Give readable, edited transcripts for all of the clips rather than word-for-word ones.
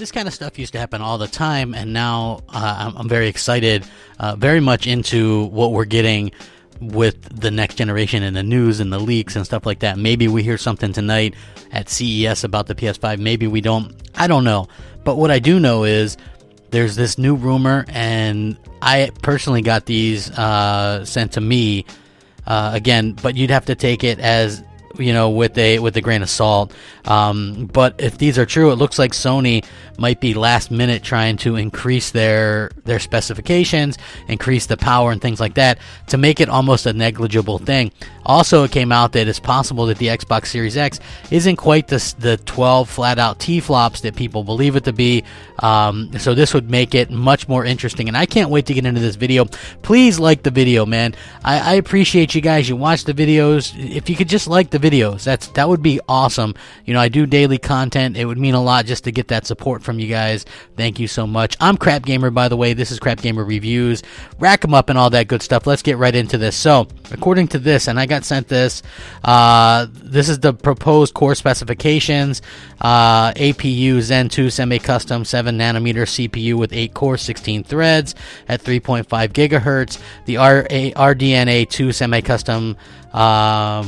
this kind of stuff used to happen all the time, and now I'm very excited, very much into what we're getting with the next generation and the news and the leaks and stuff like that. Maybe we hear something tonight at CES about the PS5. Maybe we don't. I don't know. But what I do know is there's this new rumor, and I personally got these sent to me again, but you'd have to take it as, you know, with a grain of salt. But if these are true, it looks like Sony might be last minute trying to increase their specifications, increase the power and things like that to make it almost a negligible thing. Also, it came out that it's possible that the Xbox Series X isn't quite the 12 flat out T-flops that people believe it to be. So this would make it much more interesting, and I can't wait to get into this video. Please like the video, man. I appreciate you guys. You watch the videos. If you could just like the videos, that would be awesome. You know, I do daily content. It would mean a lot just to get that support from you guys. Thank you so much. I'm Crapgamer, by the way. This is Crapgamer Reviews. Rack 'em up and all that good stuff. Let's get right into this. So, according to this, and I got sent this, this is the proposed core specifications. APU Zen 2 semi-custom 7nm CPU with 8 cores, 16 threads at 3.5 gigahertz. The RDNA 2 semi-custom blah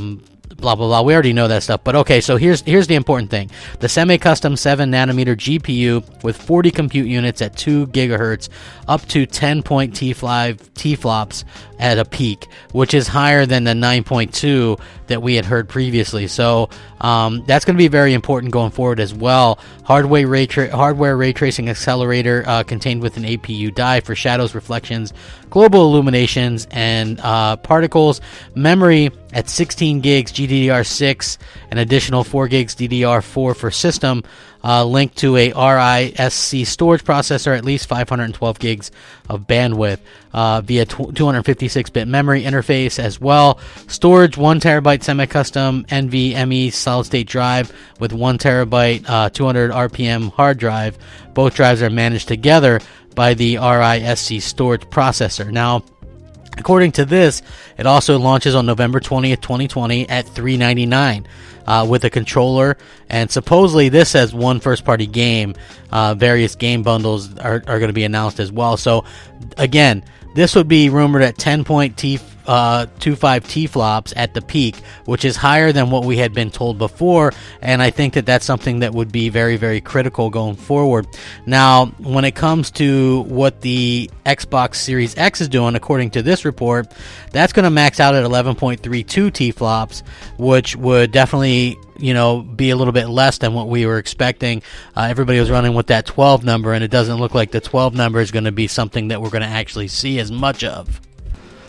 blah blah. We already know that stuff, but okay. So here's the important thing: the semi-custom 7nm GPU with 40 compute units at 2 gigahertz, up to 10 T-flops at a peak, which is higher than the 9.2 that we had heard previously. So that's going to be very important going forward as well. Hardware ray tracing accelerator contained with an APU die for shadows, reflections, global illuminations, and particles. Memory at 16 gigs GDDR6, an additional 4 gigs DDR4 for system, linked to a RISC storage processor, at least 512 gigs of bandwidth via 256-bit memory interface as well. Storage 1 terabyte semi-custom NVMe solid-state drive with 1 terabyte 200 RPM hard drive. Both drives are managed together by the RISC storage processor. Now, according to this, it also launches on November 20th, 2020 at $399 with a controller, and supposedly this has one first-party game. Various game bundles are going to be announced as well. So, again, this would be rumored at 10.25 T-flops at the peak, which is higher than what we had been told before, and I think that that's something that would be very, very critical going forward. Now, when it comes to what the Xbox Series X is doing, according to this report, that's going to max out at 11.32 T-flops, which would definitely, you know, be a little bit less than what we were expecting. Everybody was running with that 12 number, and it doesn't look like the 12 number is going to be something that we're going to actually see as much of.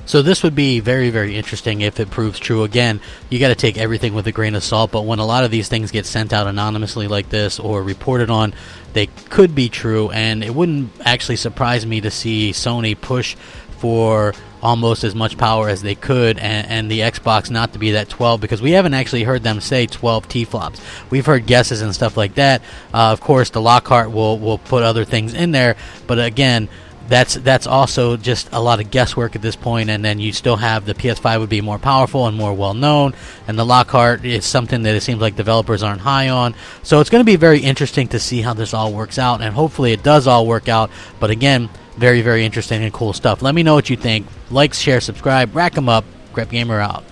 So this would be very, very interesting if it proves true. Again, you got to take everything with a grain of salt, but when a lot of these things get sent out anonymously like this or reported on, they could be true, and it wouldn't actually surprise me to see Sony push for almost as much power as they could, and the Xbox not to be that 12, because we haven't actually heard them say 12 T-flops. We've heard guesses and stuff like that. Of course, the Lockhart will put other things in there, but again, that's also just a lot of guesswork at this point. And then you still have the PS5 would be more powerful and more well known, and the Lockhart is something that it seems like developers aren't high on. So it's going to be very interesting to see how this all works out, and hopefully it does all work out. But again, very, very interesting and cool stuff. Let me know what you think. Like, share, subscribe, rack 'em up. Crapgamer out.